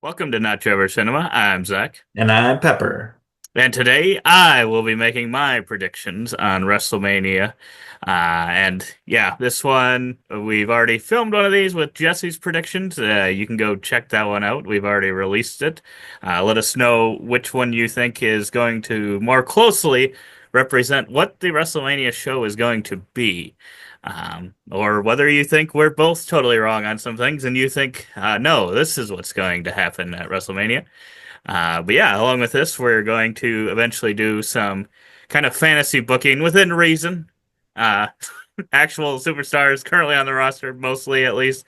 Welcome to Not Trevor Cinema. I'm Zach. And I'm Pepper. And today I will be making my predictions on WrestleMania. And yeah, this one, we've already filmed one of these with Jesse's predictions. You can go check that one out. We've already released it. Let us know which one you think is going to more closely represent what the WrestleMania show is going to be. Or whether you think we're both totally wrong on some things and you think, no, this is what's going to happen at WrestleMania. But yeah, along with this, we're going to eventually do some kind of fantasy booking within reason. Uh, Actual superstars currently on the roster, mostly at least,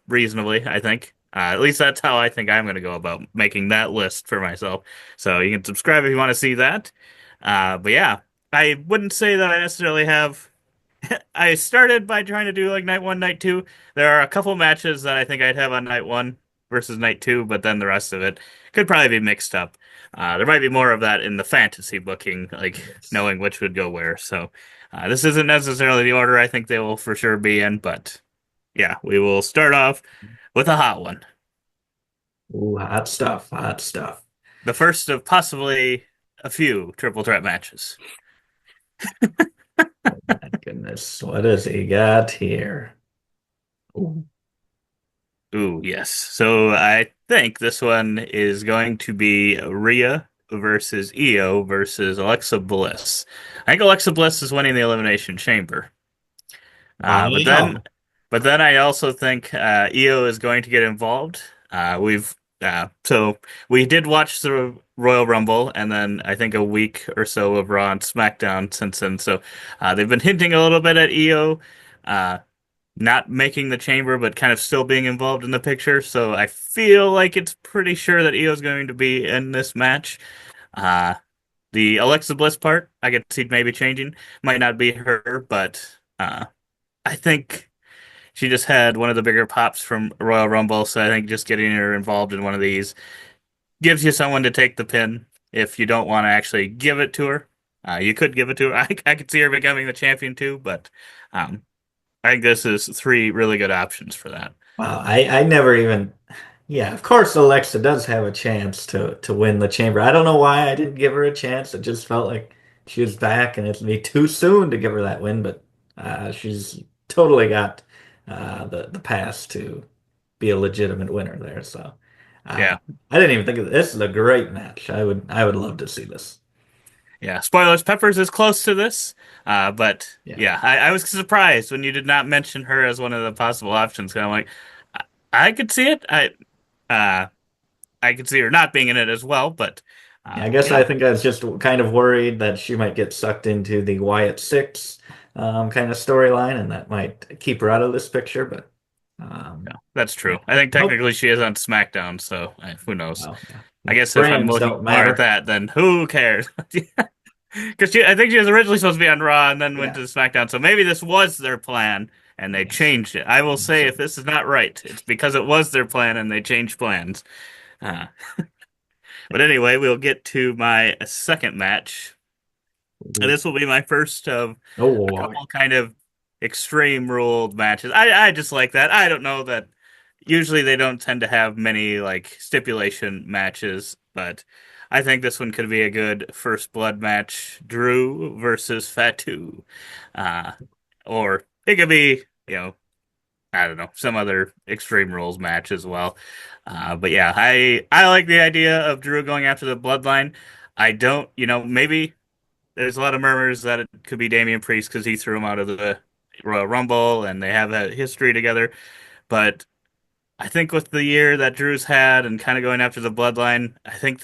reasonably, I think. At least that's how I think I'm going to go about making that list for myself. So you can subscribe if you want to see that. But yeah, I wouldn't say that I necessarily have. I started by trying to do like night one, night two. There are a couple matches that I think I'd have on night one versus night two, but then the rest of it could probably be mixed up. There might be more of that in the fantasy booking, like Yes. knowing which would go where. So this isn't necessarily the order I think they will for sure be in, but yeah, we will start off with a hot one. Ooh, hot stuff, hot stuff. The first of possibly a few triple threat matches. Oh my goodness, what has he got here? Ooh. Ooh, yes. So I think this one is going to be Rhea versus Io versus Alexa Bliss. I think Alexa Bliss is winning the Elimination Chamber. Uh, but then, Wow. but then I also think Io is going to get involved. So we did watch the Royal Rumble, and then I think a week or so of Raw and SmackDown since then. So they've been hinting a little bit at Io. Uh, not making the chamber, but kind of still being involved in the picture. So I feel like it's pretty sure that Io's going to be in this match. Uh, the Alexa Bliss part, I could see maybe changing. Might not be her, but I think she just had one of the bigger pops from Royal Rumble. So I think just getting her involved in one of these gives you someone to take the pin if you don't want to actually give it to her. You could give it to her. I could see her becoming the champion too, but um, I think this is three really good options for that. I never even, yeah, of course Alexa does have a chance to win the chamber. I don't know why I didn't give her a chance. It just felt like she was back and it'd be too soon to give her that win, but she's totally got the pass to be a legitimate winner there. So uh, Yeah. I didn't even think of this. Is a great match. I would love to see this. Yeah, spoilers. Peppers is close to this, but Yeah. yeah, I was surprised when you did not mention her as one of the possible options. 'Cause I'm like, I, I could see it. Uh, I could see her not being in it as well, but Yeah, I guess I yeah, think I was just kind of worried that she might get sucked into the Wyatt Six kind of storyline, and that might keep her out of this picture. But yeah, um, that's yeah, true. I think nope. technically she is on SmackDown, so who knows? Well, yeah. I guess if I'm Brands looking don't more at matter. that, then who cares? Because I think she was originally supposed to be on Raw and then went Yeah, to SmackDown, so maybe this was their plan and they yes. changed it. I will say if So this is not right, it's because it was their plan and they changed plans. Uh, but anyway, we'll get to my second match. And this will be my first of oh a boy. couple kind of extreme ruled matches. I just like that. I don't know that usually they don't tend to have many like stipulation matches, but I think this one could be a good first blood match. Drew versus Fatu. Uh, or it could be, I don't know, some other Extreme Rules match as well. But yeah, I like the idea of Drew going after the bloodline. I don't, maybe there's a lot of murmurs that it could be Damian Priest because he threw him out of the Royal Rumble and they have that history together. But I think with the year that Drew's had and kind of going after the bloodline, I think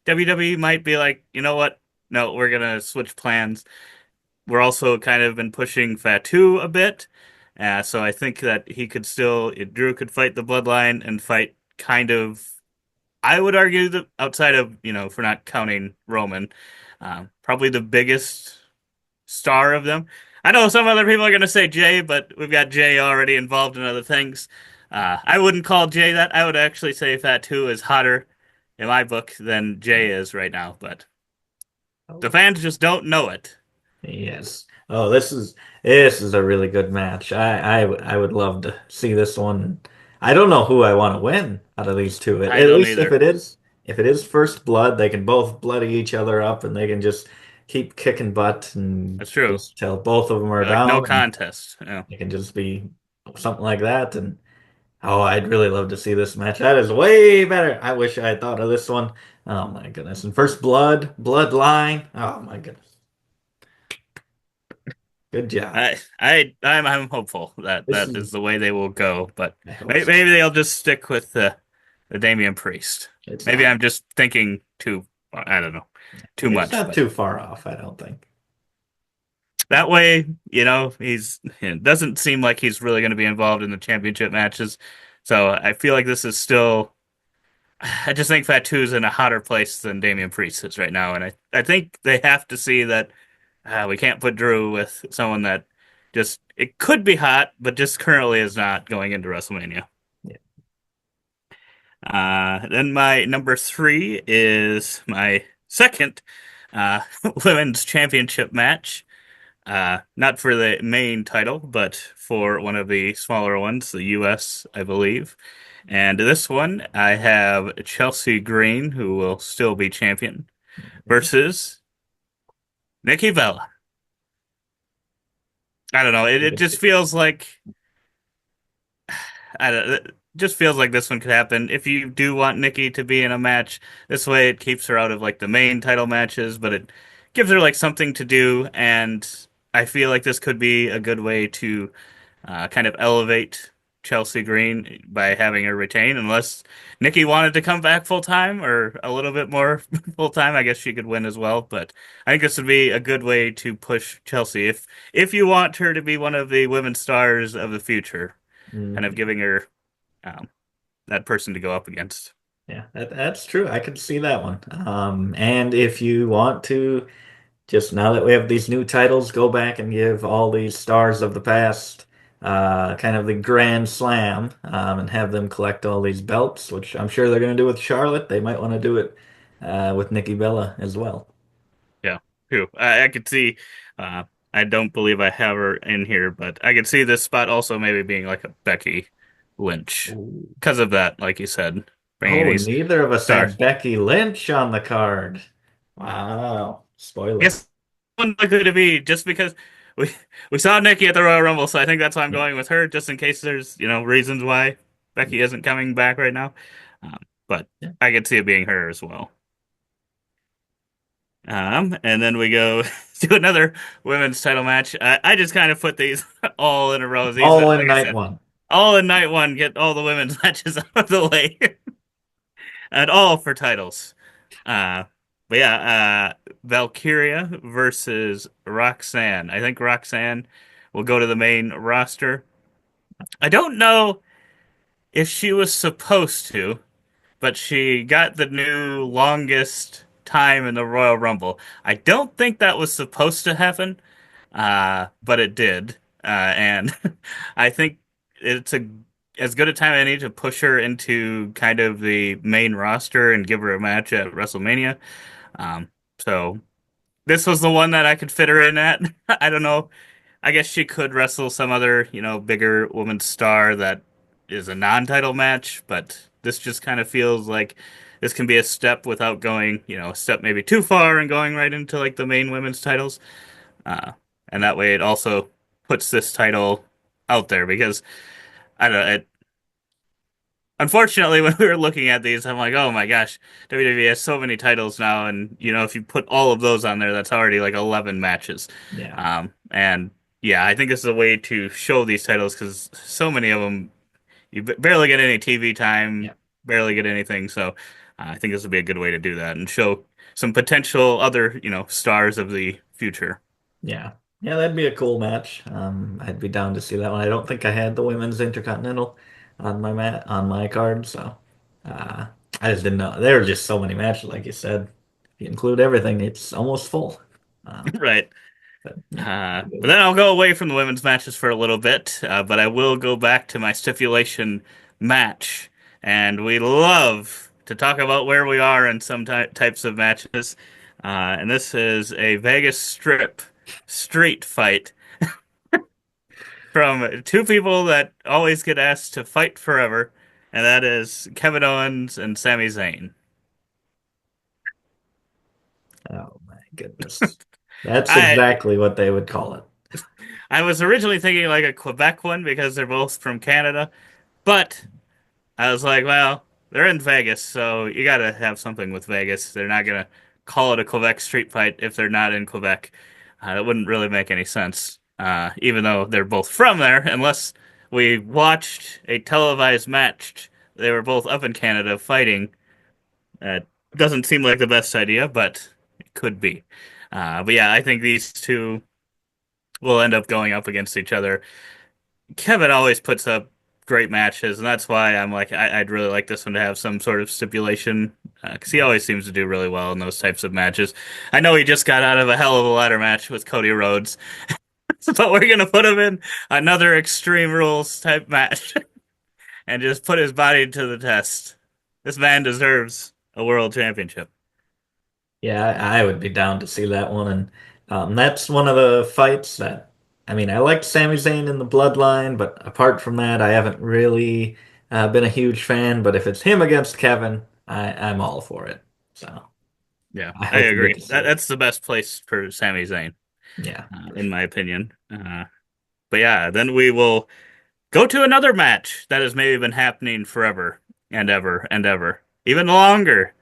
WWE might be like, you know what? No, we're gonna switch plans. We're also kind of been pushing Fatu a bit. So I think that he could still, Drew could fight the bloodline and fight kind of, I would argue that outside of, if we're not counting Roman, probably the biggest star of them. I know some other people are going to say Jay, but we've got Jay already involved in other things. I wouldn't call Jay that. I would actually say Fatu is hotter in my book than Jay is right now, but the fans just don't know it. Yes. Oh, this is a really good match. I would love to see this one. I don't know who I want to win out of these two. At I don't least either. if it is first blood, they can both bloody each other up and they can just keep kicking butt and That's true. just till both of them are Be like no down and contest. Yeah. it can just be something like that. And oh, I'd really love to see this match. That is way better. I wish I had thought of this one. Oh my goodness. And first blood, bloodline. Oh my goodness. Good job. I'm hopeful that This that is, is the way they will go, but I hope so. maybe they'll just stick with the Damian Priest. It's Maybe not, I'm just thinking too, I don't know, too it's much, not but too far off, I don't think. that way, it doesn't seem like he's really going to be involved in the championship matches. So I feel like this is still. I just think Fat 2 is in a hotter place than Damian Priest is right now, and I think they have to see that we can't put Drew with someone that just it could be hot, but just currently is not going into WrestleMania. Yeah. Then my number three is my second uh, women's championship match. Not for the main title, but for one of the smaller ones, the US, I believe. And this one, I have Chelsea Green, who will still be champion, Okay. versus Nikki Bella. I don't know. It Good. just feels like I don't. It just feels like this one could happen. If you do want Nikki to be in a match, this way it keeps her out of like the main title matches, but it gives her like something to do, and I feel like this could be a good way to kind of elevate Chelsea Green by having her retain. Unless Nikki wanted to come back full time or a little bit more full time, I guess she could win as well. But I think this would be a good way to push Chelsea if you want her to be one of the women's stars of the future, kind of Mhm. giving her um, that person to go up against. Yeah, that's true. I could see that one. And if you want to, just now that we have these new titles, go back and give all these stars of the past kind of the grand slam and have them collect all these belts, which I'm sure they're going to do with Charlotte. They might want to do it with Nikki Bella as well. Yeah, who I could see. Uh, I don't believe I have her in here, but I could see this spot also maybe being like a Becky Lynch Ooh. because of that, like you said, bringing Oh, these neither of us stars. had Becky Lynch on the card. Wow. I Spoiler. guess one likely to be just because we we saw Nikki at the Royal Rumble, so I think that's why I'm Yeah. going with her, just in case there's reasons why Becky isn't coming back right now. Um, but Yeah. I could see it being her as well. And then we go to another women's title match. I just kind of put these all in a row. These, All in like I night said, one. all in night one. Get all the women's matches out of the way, and all for titles. Uh, but yeah, Valkyria versus Roxanne. I think Roxanne will go to the main roster. I don't know if she was supposed to, but she got the new longest time in the Royal Rumble. I don't think that was supposed to happen, but it did. And I think it's a as good a time as any to push her into kind of the main roster and give her a match at WrestleMania. Um, so this was the one that I could fit her in at. I don't know. I guess she could wrestle some other, bigger woman star that is a non-title match, but this just kind of feels like this can be a step without going, a step maybe too far and going right into like the main women's titles. Uh, and that way it also puts this title out there because I don't know, unfortunately, when we were looking at these, I'm like, oh my gosh, WWE has so many titles now, and if you put all of those on there, that's already like 11 matches. Yeah. And yeah, I think this is a way to show these titles because so many of them you barely get any TV time, Yeah. barely get anything. So I think this would be a good way to do that and show some potential other, stars of the future. Yeah. Yeah, that'd be a cool match. I'd be down to see that one. I don't think I had the women's Intercontinental on my card, so uh I just didn't know. There were just so many matches, like you said. If you include everything, it's almost full. Um, Right. but yeah, But then I'll go away from the women's matches for a little bit, but I will go back to my stipulation match. And we love to talk about where we are in some types of matches. And this is a Vegas Strip street fight from two people that always get asked to fight forever, and that is Kevin Owens and Sami Zayn. Oh my goodness. That's I exactly what they would call it. I was originally thinking like a Quebec one because they're both from Canada, but I was like, well, they're in Vegas, so you gotta have something with Vegas. They're not gonna call it a Quebec street fight if they're not in Quebec. That wouldn't really make any sense, even though they're both from there, unless we watched a televised match. They were both up in Canada fighting. It doesn't seem like the best idea, but it could be. But yeah, I think these two will end up going up against each other. Kevin always puts up great matches, and that's why I'm like, I'd really like this one to have some sort of stipulation, because he always seems to do really well in those types of matches. I know he just got out of a hell of a ladder match with Cody Rhodes, but we're gonna put him in another Extreme Rules type match and just put his body to the test. This man deserves a world championship. Yeah, I would be down to see that one. And that's one of the fights that, I mean, I liked Sami Zayn in the Bloodline, but apart from that, I haven't really been a huge fan. But if it's him against Kevin, I'm all for it. So Yeah, I I hope we get agree. to see That, it. that's the best place for Sami Zayn, Yeah, for in sure. my opinion. But yeah, then we will go to another match that has maybe been happening forever and ever and ever, even longer.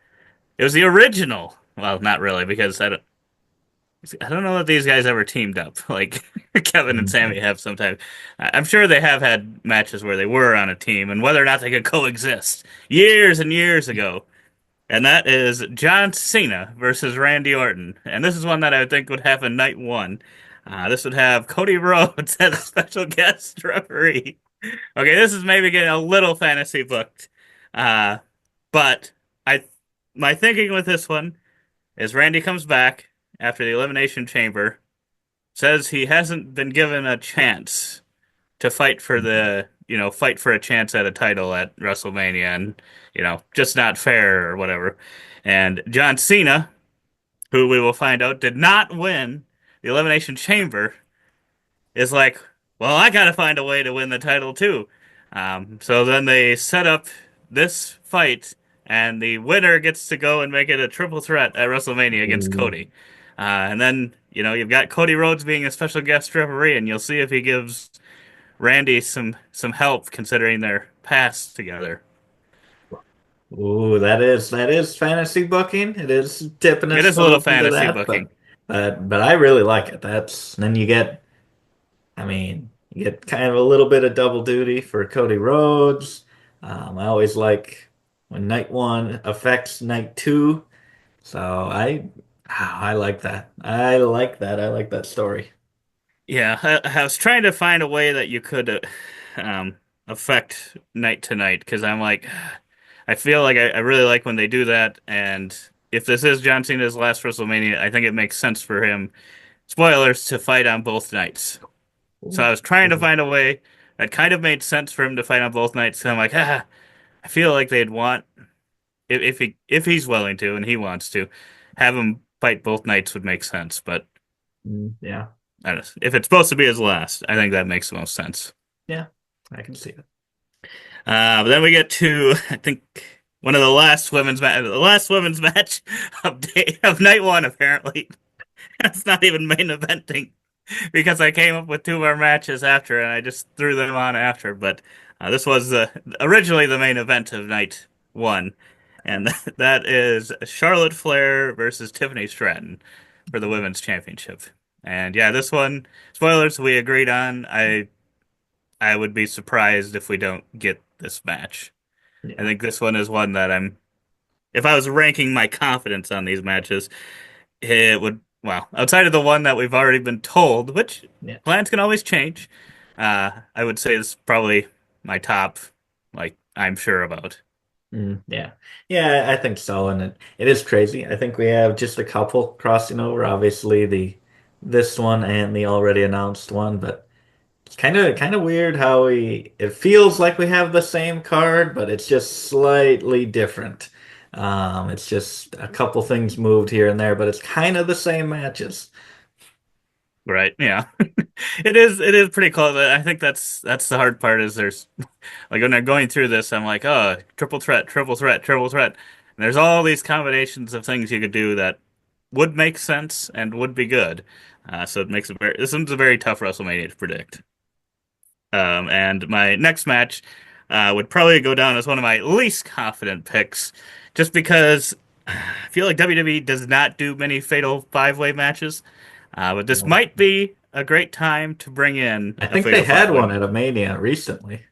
It was the original. Well, not really, because I don't know that these guys ever teamed up like Kevin and Mhm. Sammy have sometimes. I'm sure they have had matches where they were on a team and whether or not they could coexist years and years ago. And that is John Cena versus Randy Orton. And this is one that I think would happen night one. This would have Cody Rhodes as a special guest referee. Okay, this is maybe getting a little fantasy booked. Uh, but I my thinking with this one is Randy comes back after the Elimination Chamber, says he hasn't been given a chance to fight for fight for a chance at a title at WrestleMania and, just not fair or whatever. And John Cena, who we will find out did not win the Elimination Chamber, is like, well, I gotta find a way to win the title too. So then they set up this fight, and the winner gets to go and make it a triple threat at WrestleMania against Ooh. Cody. And then, you've got Cody Rhodes being a special guest referee, and you'll see if he gives Randy some help considering their past together. Ooh, that is fantasy booking. It is tipping It its is a little toes into fantasy that, booking. but I really like it. That's then you get. I mean, you get kind of a little bit of double duty for Cody Rhodes. I always like when night one affects night two. So I like that. I like that. I like that story. Yeah, I was trying to find a way that you could um, affect night to night because I'm like, I feel like I really like when they do that. And if this is John Cena's last WrestleMania, I think it makes sense for him, spoilers, to fight on both nights. So I Ooh, was trying to ooh. find a way that kind of made sense for him to fight on both nights. So I'm like, I feel like they'd want if he's willing to and he wants to have him fight both nights would make sense. But Yeah, I don't know, if it's supposed to be his last, I think that makes the most sense. yeah, I can see it. But then we get to I think one of the last women's match of night one. Apparently, it's not even main eventing because I came up with two more matches after, and I just threw them on after. But this was originally the main event of night one, and that is Charlotte Flair versus Tiffany Stratton for the women's championship. And yeah, this one, spoilers, we agreed on. I would be surprised if we don't get this match. I Yeah, think this one is one that if I was ranking my confidence on these matches, it would, well, outside of the one that we've already been told, which yeah. plans can always change, I would say it's probably my top, like, I'm sure about. Yeah. Yeah, I think so. And it is crazy. I think we have just a couple crossing over, obviously the this one and the already announced one, but it's kind of weird how we it feels like we have the same card, but it's just slightly different. It's just a couple things moved here and there, but it's kind of the same matches. Right. Yeah. It is pretty close. I think that's the hard part is there's like when I'm going through this, I'm like, oh, triple threat, triple threat, triple threat. And there's all these combinations of things you could do that would make sense and would be good. So it makes it very this one's a very tough WrestleMania to predict. And my next match would probably go down as one of my least confident picks, just because I feel like WWE does not do many fatal five-way matches. But this might be a great time to bring in I a think they fatal had five-way one match. at a Mania recently.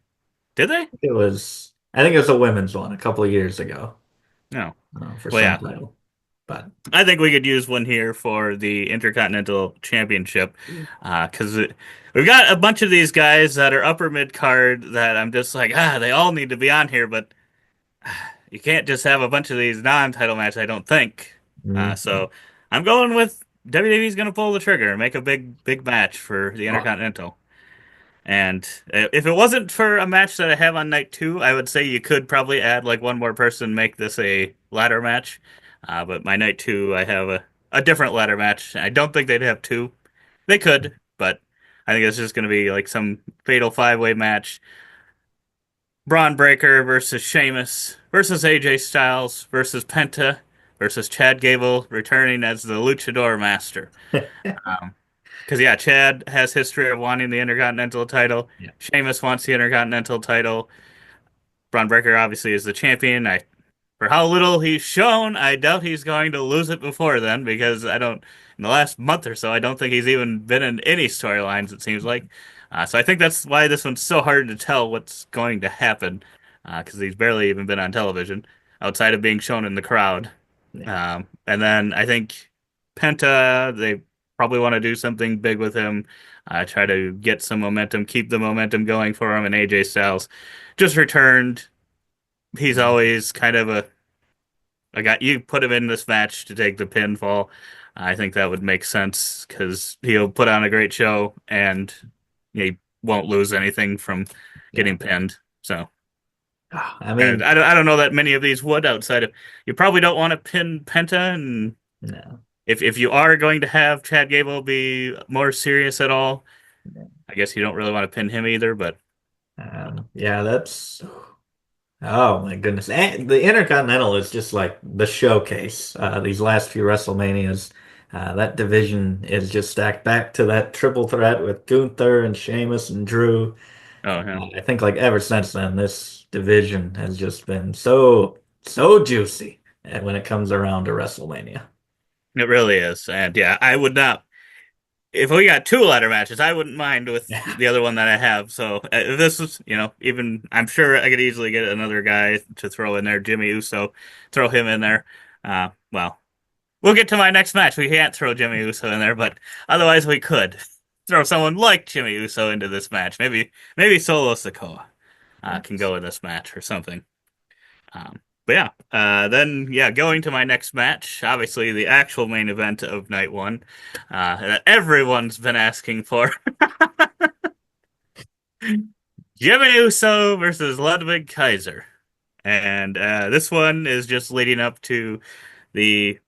Did they? I think it was a women's one a couple of years ago No. for Well, some yeah. title. But I think we could use one here for the Intercontinental Championship, because we've got a bunch of these guys that are upper mid card that I'm just like, they all need to be on here, but you can't just have a bunch of these non-title matches, I don't think. mhm. So I'm going with WWE's going to pull the trigger and make a big match for the Oh, Intercontinental. And if it wasn't for a match that I have on night two, I would say you could probably add like one more person, make this a ladder match. But my night two, I have a different ladder match. I don't think they'd have two. They could, but I think it's just going to be like some fatal five-way match. Braun Breaker versus Sheamus versus AJ Styles versus Penta versus Chad Gable returning as the Luchador Master. Um, because yeah, Chad has history of wanting the Intercontinental title. yeah. Sheamus wants the Intercontinental title. Braun Breaker obviously is the champion. For how little he's shown, I doubt he's going to lose it before then because I don't, in the last month or so, I don't think he's even been in any storylines, it seems like. So I think that's why this one's so hard to tell what's going to happen because he's barely even been on television outside of being shown in the crowd. Yeah. And then I think Penta, they probably want to do something big with him, try to get some momentum, keep the momentum going for him. And AJ Styles just returned. He's always kind of a I got you put him in this match to take the pinfall. I think that would make sense because he'll put on a great show and he won't lose anything from Yeah. getting pinned. So, I and mean, I don't know that many of these would outside of you probably don't want to pin Penta, and no. if you are going to have Chad Gable be more serious at all, I guess you don't really want to pin him either. But Yeah, that's oh my goodness. And the Intercontinental is just like the showcase. These last few WrestleManias, that division is just stacked back to that triple threat with Gunther and Sheamus and Drew. oh yeah, I think like ever since then, this division has just been so juicy when it comes around to WrestleMania. it really is. And yeah, I would not. If we got two ladder matches, I wouldn't mind with Yeah. the other one that I have. So if this was, even I'm sure I could easily get another guy to throw in there, Jimmy Uso, throw him in there. Well, we'll get to my next match. We can't throw Jimmy Uso in there, but otherwise we could throw someone like Jimmy Uso into this match. Maybe Solo Sikoa can Yes. go in this match or something. But yeah, then yeah, going to my next match, obviously the actual main event of night one, that everyone's been asking for. Jimmy Uso versus Ludwig Kaiser. And this one is just leading up to the,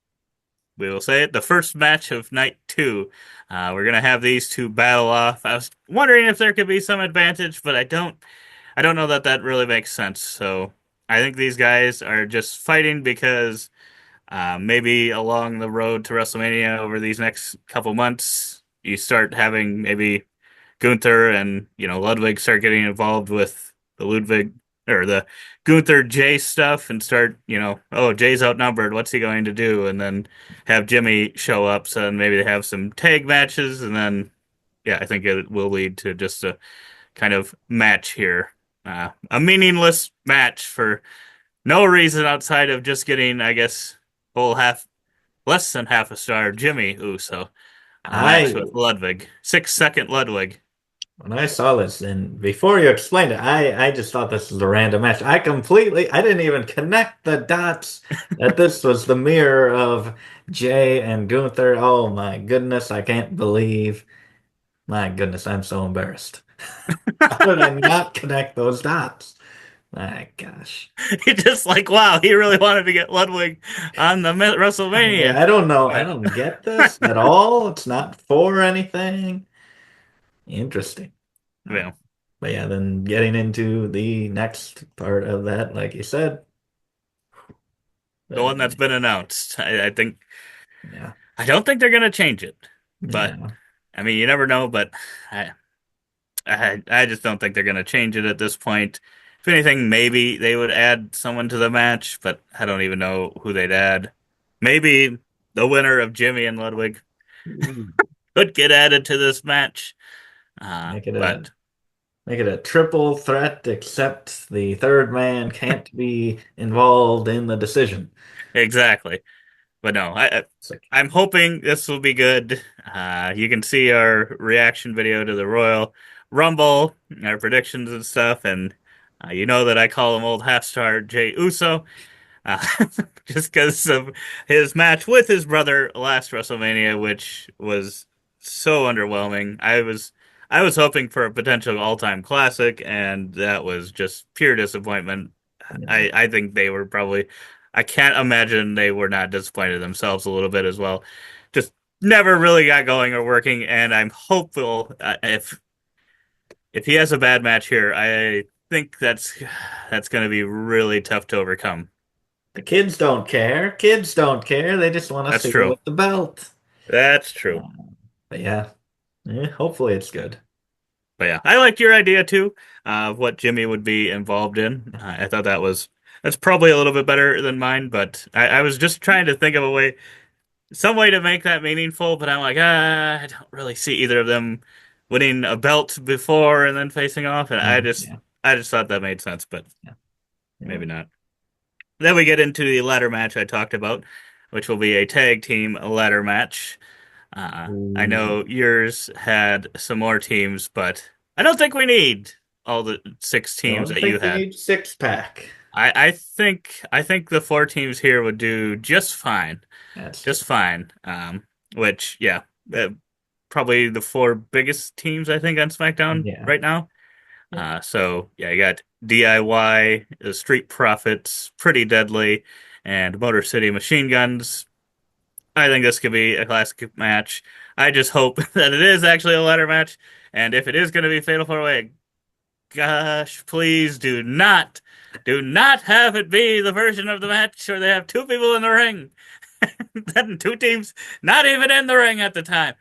we will say it, the first match of night two. We're gonna have these two battle off. I was wondering if there could be some advantage, but I don't know that that really makes sense. So I think these guys are just fighting because maybe along the road to WrestleMania over these next couple months, you start having maybe Gunther and Ludwig start getting involved with the Ludwig or the Gunther Jay stuff and start oh, Jay's outnumbered, what's he going to do? And then have Jimmy show up, so then maybe they have some tag matches, and then yeah, I think it will lead to just a kind of match here, a meaningless match for no reason outside of just getting, I guess, whole half less than half a star Jimmy Uso match I with Ludwig, 6 second Ludwig. When I saw this, and before you explained it, I just thought this was a random match. I didn't even connect the dots that this was the mirror of Jay and Gunther. Oh my goodness, I can't believe. My goodness, I'm so embarrassed. How did I not connect those dots? My gosh. It's just like, wow, he really wanted to get Ludwig on the WrestleMania. I don't know. I But don't get this at all. It's not for anything. Interesting. Uh, well, but yeah, then getting into the next part of that, like you said, the one that's the, been announced, I think yeah, I don't think they're gonna change it. But yeah. I mean, you never know. But I I just don't think they're gonna change it at this point. If anything, maybe they would add someone to the match, but I don't even know who they'd add. Maybe the winner of Jimmy and Ludwig Ooh. could get added to this match. Make it a But make it a triple threat, except the third man can't be involved in the decision. exactly. But no, It's like, I'm hoping this will be good. You can see our reaction video to the Royal Rumble, our predictions and stuff, and you know that I call him old half star Jay Uso. uh, just because of his match with his brother last WrestleMania, which was so underwhelming. I was hoping for a potential all-time classic, and that was just pure disappointment. yeah. I think they were probably. I can't imagine they were not disappointed themselves a little bit as well. Just never really got going or working, and I'm hopeful if he has a bad match here, I think that's going to be really tough to overcome. The kids don't care. Kids don't care. They just want to That's see you true. with the belt. That's true. Uh, but yeah, yeah, hopefully it's good. But yeah, I liked your idea too, of what Jimmy would be involved in. I thought that's probably a little bit better than mine, but I was just trying to think of some way to make that meaningful. But I'm like, I don't really see either of them winning a belt before and then facing off, and Yeah, I just thought that made sense, but yeah, yeah. maybe not. Then we get into the ladder match I talked about, which will be a tag team ladder match. I Ooh. know yours had some more teams, but I don't think we need all the six teams Don't that you think we had. need six pack. I think the four teams here would do just fine, That's true. just fine. Which yeah, uh, probably the four biggest teams I think on SmackDown Yeah. right now. Yeah. So yeah, you got DIY, the Street Profits, Pretty Deadly, and Motor City Machine Guns. I think this could be a classic match. I just hope that it is actually a ladder match, and if it is going to be Fatal 4-Way, gosh, please do not have it be the version of the match where they have two people in the ring, then two teams not even in the ring at the time.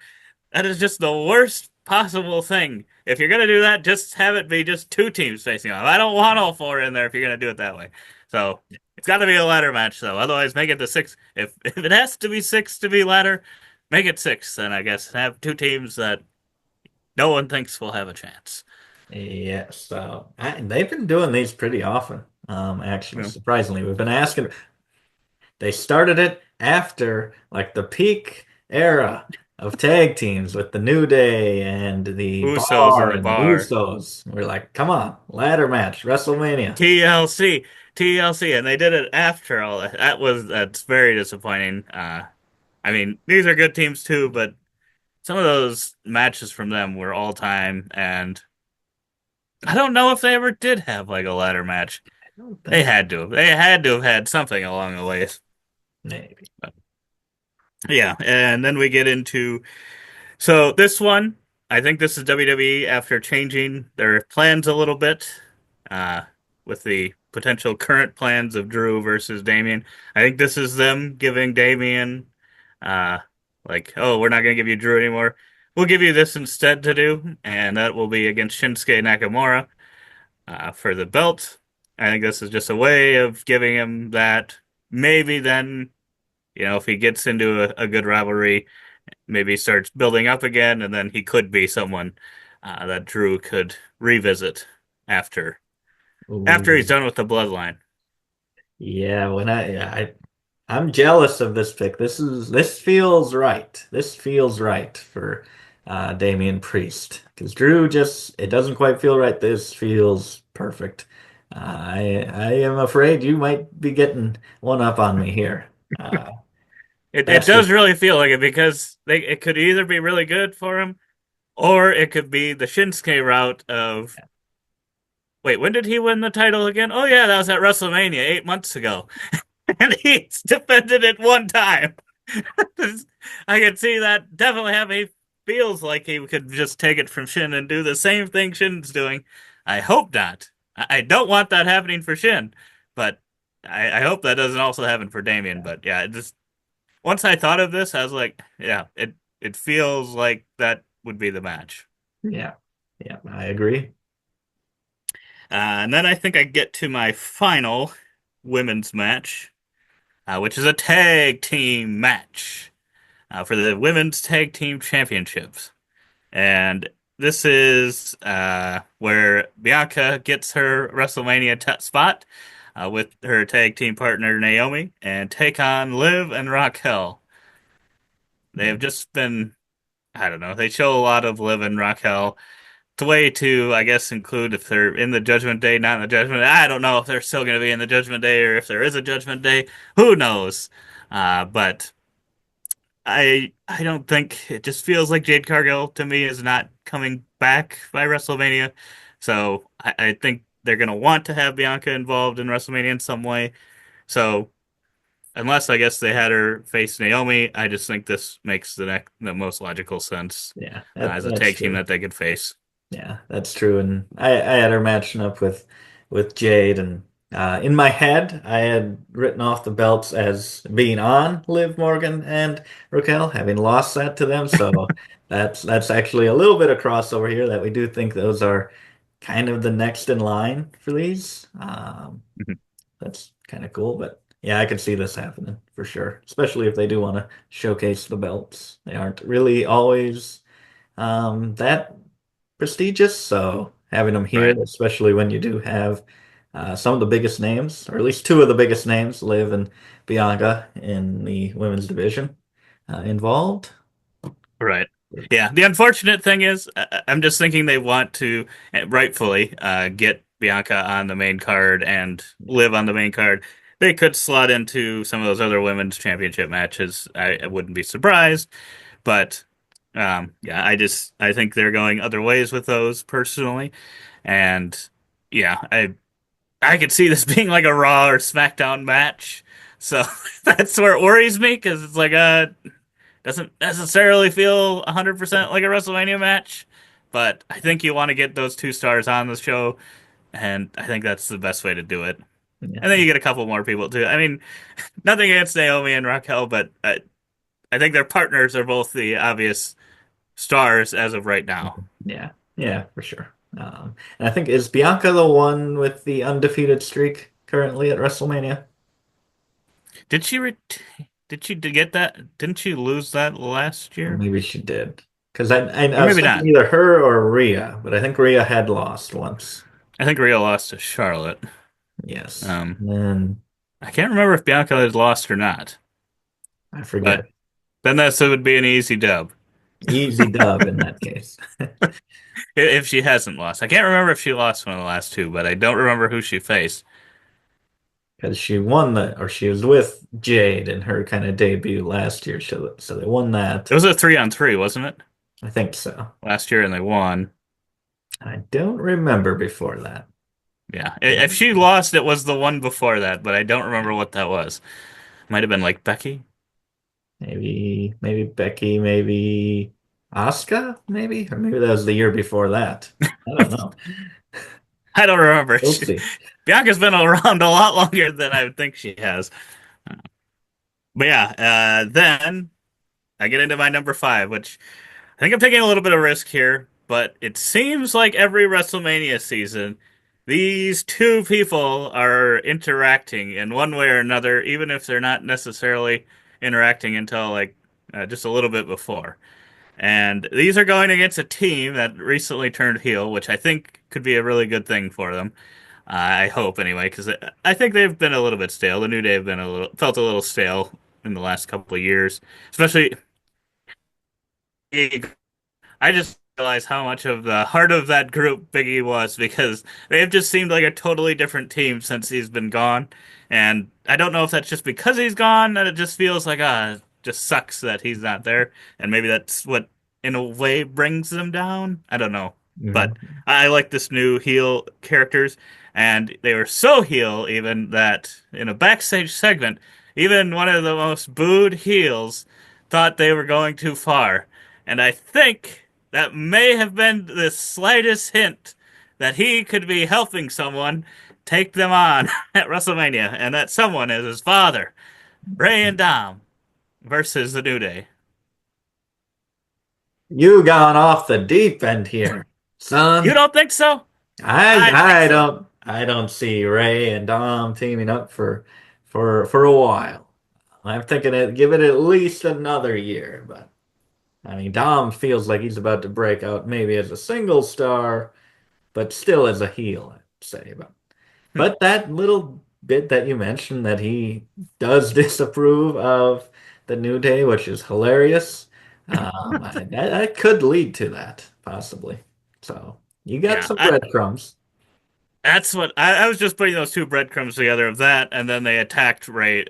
That is just the worst possible thing. If you're gonna do that, just have it be just two teams facing off. I don't want all four in there if you're gonna do it that way. So it's got to be a ladder match, though. Otherwise, make it the six. If it has to be six to be ladder, make it six. Then I guess have two teams that no one thinks will have a chance. Yeah, so they've been doing these pretty often. You Actually, know, surprisingly, we've been asking. They started it after like the peak era of tag teams with the New Day and the Usos in Bar the and the bar, Usos. We're like, come on, ladder match, WrestleMania. TLC, TLC, and they did it after all that. That's very disappointing. I mean, these are good teams too, but some of those matches from them were all time, and I don't know if they ever did have like a ladder match. I don't They think had to have. They had to have had something along the way. maybe. But, yeah, and then we get into so this one. I think this is WWE after changing their plans a little bit, uh, with the potential current plans of Drew versus Damian. I think this is them giving Damian, uh, like, oh, we're not gonna give you Drew anymore. We'll give you this instead to do, and that will be against Shinsuke Nakamura, for the belt. I think this is just a way of giving him that. Maybe then, if he gets into a good rivalry, maybe he starts building up again, and then he could be someone that Drew could revisit after he's Ooh. done with the bloodline. Yeah, I'm jealous of this pick. This feels right. This feels right for Damian Priest because Drew just it doesn't quite feel right. This feels perfect. I am afraid you might be getting one up on me here. It Especially does really feel like it because it could either be really good for him, or it could be the Shinsuke route of wait, when did he win the title again? Oh yeah, that was at WrestleMania 8 months ago, and he's defended it one time. I can see that definitely happening. He feels like he could just take it from Shin and do the same thing Shin's doing. I hope not. I don't want that happening for Shin, but I hope that doesn't also happen for Damien. Yeah, But yeah, it just once I thought of this, I was like, yeah, it feels like that would be the match. yeah, yeah. I agree. And then I think I get to my final women's match, which is a tag team match for the women's tag team championships. And this is where Bianca gets her WrestleMania spot with her tag team partner Naomi and take on Liv and Raquel. They Yeah, have just been, I don't know, they show a lot of Liv and Raquel. It's a way to, I guess, include if they're in the Judgment Day, not in the Judgment Day. I don't know if they're still going to be in the Judgment Day or if there is a Judgment Day. Who knows? But I don't think it just feels like Jade Cargill to me is not coming back by WrestleMania. So I think they're gonna want to have Bianca involved in WrestleMania in some way. So unless I guess they had her face Naomi, I just think this makes the most logical sense yeah, as a that's tag team true. that they could face. Yeah, that's true. And I had her matching up with Jade, and in my head, I had written off the belts as being on Liv Morgan and Raquel, having lost that to them. So that's actually a little bit of crossover here that we do think those are kind of the next in line for these. That's kind of cool, but yeah, I could see this happening for sure, especially if they do want to showcase the belts. They aren't really always that prestigious. So having them here, Right. especially when you do have some of the biggest names, or at least two of the biggest names, Liv and Bianca in the women's division involved. Right. Yeah. The unfortunate thing is, I'm just thinking they want to rightfully get Bianca on the main card and live on the main card. They could slot into some of those other women's championship matches. I wouldn't be surprised, but yeah, I think they're going other ways with those personally, and yeah, I could see this being like a Raw or SmackDown match. So that's where it worries me because it's like doesn't necessarily feel 100% like a WrestleMania match, but I think you want to get those two stars on the show, and I think that's the best way to do it. And then Yeah, you get a couple more people too. I mean, nothing against Naomi and Raquel, but I think their partners are both the obvious stars as of right now. yeah, yeah, for sure. And I think is Bianca the one with the undefeated streak currently at WrestleMania? Did she did she get that? Didn't she lose that last Or year? maybe she did. Because I Or was maybe thinking not. either her or Rhea, but I think Rhea had lost once. I think Rhea lost to Charlotte. Yes. Um, And then I can't remember if Bianca has lost or not, I forget. but then that would be an easy dub. Easy dub in that case. If she hasn't lost. I can't remember if she lost one of the last two, but I don't remember who she faced. Because she won or she was with Jade in her kind of debut last year. So they won It that. was a 3-on-3, wasn't it? I think so. Last year, and they won. I don't remember before that. Yeah. If she lost, it was the one before that, but I don't remember what that was. Might have been like Becky. Maybe Becky, maybe Asuka, maybe? Or maybe that was the year before that. I don't know. I don't remember. We'll see. Bianca's been around a lot longer than I would think she has. But yeah, then I get into my number five, which I think I'm taking a little bit of risk here, but it seems like every WrestleMania season, these two people are interacting in one way or another, even if they're not necessarily interacting until like just a little bit before. And these are going against a team that recently turned heel, which I think could be a really good thing for them. I hope anyway, because I think they've been a little bit stale. The New Day have been felt a little stale in the last couple of years, especially I just realized how much of the heart of that group Biggie was because they've just seemed like a totally different team since he's been gone. And I don't know if that's just because he's gone that it just feels like it just sucks that he's not there. And maybe that's what in a way brings them down. I don't know. But Mhm. I like this new heel characters, and they were so heel even that in a backstage segment, even one of the most booed heels thought they were going too far. And I think that may have been the slightest hint that he could be helping someone take them on at WrestleMania, and that someone is his father, Rey and Dom versus the New Day. You gone off the deep end here, You son. don't think so? I I think I so. don't I don't see Ray and Dom teaming up for a while. I'm thinking give it at least another year, but I mean Dom feels like he's about to break out maybe as a single star, but still as a heel, I'd say. But that little bit that you mentioned that he does disapprove of the New Day, which is hilarious, that could lead to that possibly. So you got Yeah, some breadcrumbs. that's what I was just putting those two breadcrumbs together of that, and then they attacked Ray.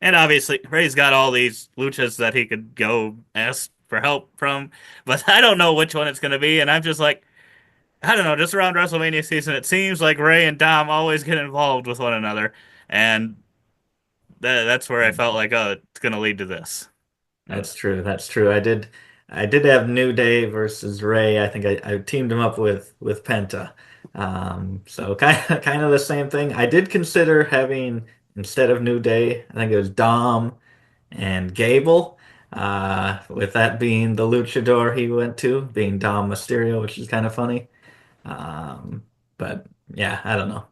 And obviously, Ray's got all these luchas that he could go ask for help from, but I don't know which one it's going to be. And I'm just like, I don't know, just around WrestleMania season, it seems like Ray and Dom always get involved with one another. And that's where I felt like, oh, it's going to lead to this. Uh, That's true. That's true. I did have New Day versus Ray. I think I teamed him up with Penta. So kind of the same thing. I did consider having instead of New Day, I think it was Dom and Gable. With that being the luchador he went to, being Dom Mysterio, which is kind of funny. Um, but yeah, I don't know.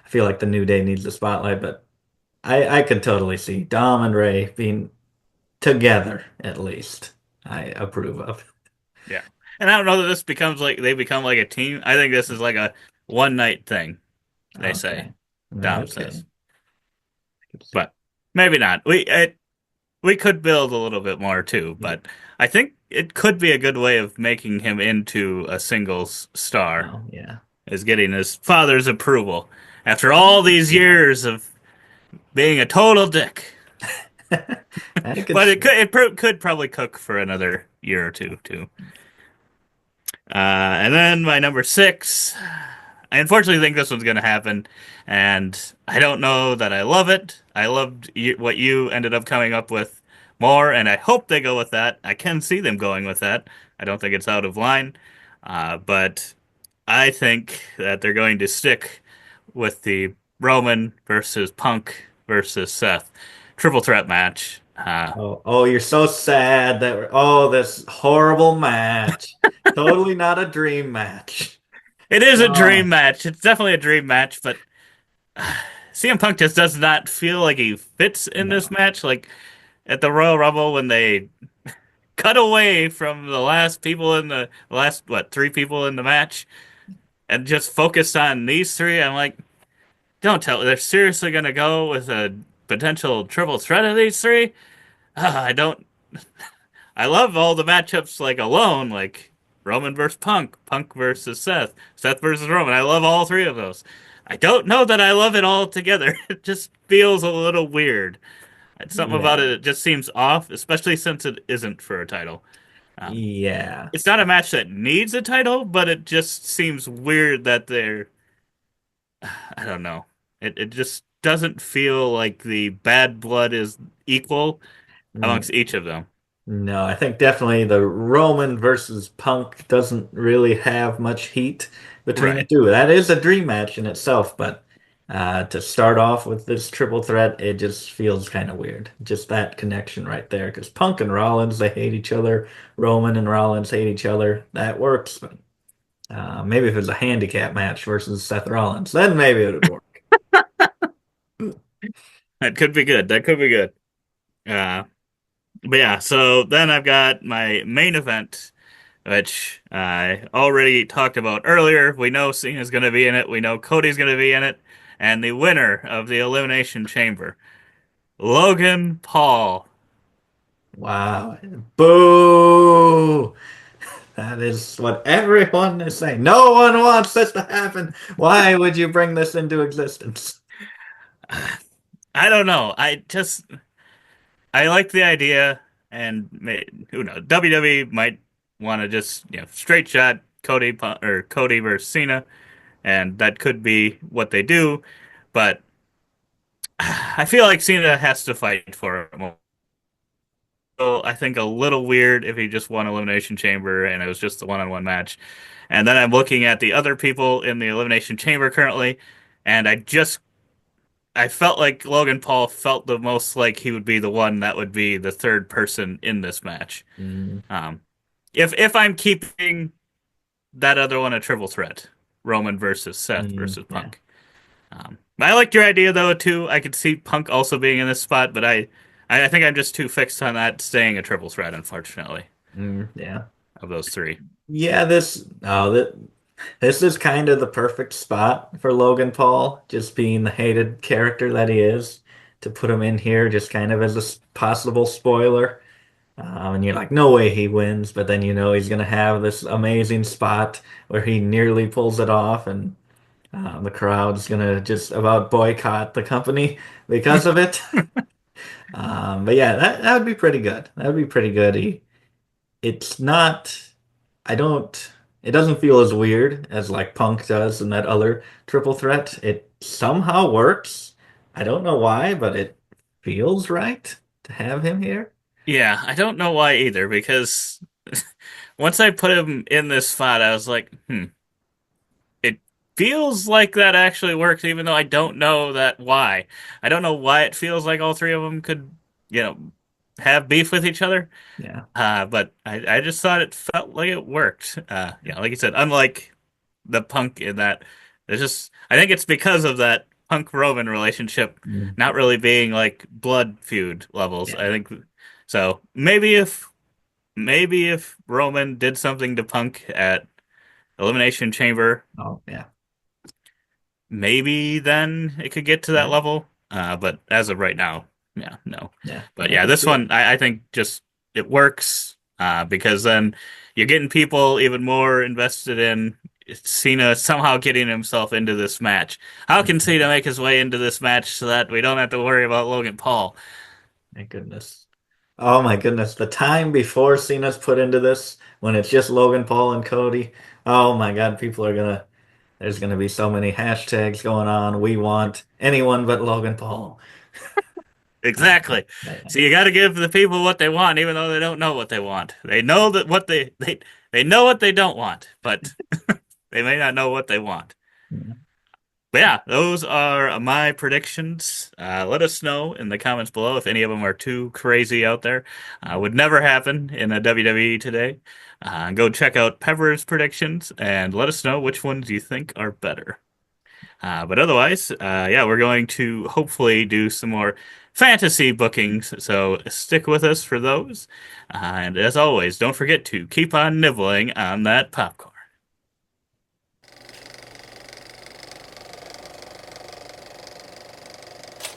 I feel like the New Day needs the spotlight, but I could totally see Dom and Ray being together at least. I approve of. yeah. And I don't know that this becomes like they become like a team. I think this is like a one night thing, they say. Okay. Dom Okay. says. I can see. But maybe not. We could build a little bit more too, Yeah. but I think it could be a good way of making him into a singles star, Oh, yeah. is getting his father's approval after all these Yeah. years of being a total dick. I could But it see. could probably cook for another year or two too. And then my number six, I unfortunately think this one's going to happen, and I don't know that I love it. I loved what you ended up coming up with more, and I hope they go with that. I can see them going with that. I don't think it's out of line, but I think that they're going to stick with the Roman versus Punk versus Seth triple threat match. Oh, you're so sad that oh, this horrible match. Totally not a dream match. It is a dream Oh, match. It's definitely a dream match, but CM Punk just does not feel like he fits in this no. match. Like at the Royal Rumble when they cut away from the last people in the last what three people in the match and just focused on these three. I'm like, don't tell. They're seriously gonna go with a potential triple threat of these three? I don't. I love all the matchups like alone, like Roman versus Punk, Punk versus Seth, Seth versus Roman. I love all three of those. I don't know that I love it all together. It just feels a little weird. It's something about it Yeah. that just seems off, especially since it isn't for a title. Um, Yeah. it's not a match that needs a title, but it just seems weird that they're, I don't know. It just doesn't feel like the bad blood is equal amongst each of them. No, I think definitely the Roman versus Punk doesn't really have much heat between the Right. two. That is a dream match in itself, but to start off with this triple threat, it just feels kind of weird. Just that connection right there, because Punk and Rollins, they hate each other. Roman and Rollins hate each other. That works, but maybe if it was a handicap match versus Seth Rollins, then maybe it would work. That could be good. That could be good. But yeah, so then I've got my main event, which I already talked about earlier. We know Cena's going to be in it. We know Cody's going to be in it. And the winner of the Elimination Chamber, Logan Paul. Wow. Boo! That is what everyone is saying. No one wants this to happen. Why would you bring this into existence? I don't know. I like the idea, and who knows? WWE might want to just straight shot. Cody versus Cena, and that could be what they do. But I feel like Cena has to fight for it. So I think a little weird if he just won Elimination Chamber and it was just a one-on-one match. And then I'm looking at the other people in the Elimination Chamber currently, and I felt like Logan Paul felt the most like he would be the one that would be the third person in this match. Mm, Um, if I'm keeping that other one a triple threat, Roman versus Seth versus yeah. Punk. I liked your idea though too. I could see Punk also being in this spot, but I think I'm just too fixed on that staying a triple threat, unfortunately, Yeah. of those three. Yeah, this is kind of the perfect spot for Logan Paul, just being the hated character that he is, to put him in here just kind of as a possible spoiler. And you're like, no way he wins, but then you know he's gonna have this amazing spot where he nearly pulls it off, and the crowd's gonna just about boycott the company because of it. But yeah, that would be pretty good. That would be pretty good. It's not. I don't. It doesn't feel as weird as like Punk does in that other triple threat. It somehow works. I don't know why, but it feels right to have him here. Yeah, I don't know why either, because once I put him in this spot, I was like, it feels like that actually works, even though I don't know that why. I don't know why it feels like all three of them could, you know, have beef with each other. Yeah. But I just thought it felt like it worked. Yeah, like you said, unlike the Punk in that, it's just I think it's because of that Punk Roman relationship Mm. not really being like blood feud levels. I Yeah. think so. Maybe if Roman did something to Punk at Elimination Chamber, Oh, yeah. maybe then it could get to that Yeah. level. But as of right now, yeah, no. Yeah. But I yeah, can this see it. one I think just it works because then you're getting people even more invested in Cena somehow getting himself into this match. How can Cena make his way into this match so that we don't have to worry about Logan Paul? Thank goodness. Oh my goodness. The time before Cena's put into this, when it's just Logan Paul and Cody. Oh my God, there's gonna be so many hashtags going on. We want anyone but Logan Paul. Exactly. Yeah. So you got to give the people what they want, even though they don't know what they want. They know that they know what they don't want, but they may not know what they want. Yeah. But yeah, those are my predictions. Let us know in the comments below if any of them are too crazy out there. Would never happen in a WWE today. Go check out Pepper's predictions and let us know which ones you think are better. But otherwise, yeah, we're going to hopefully do some more fantasy bookings. So stick with us for those. And as always, don't forget to keep on nibbling on that popcorn.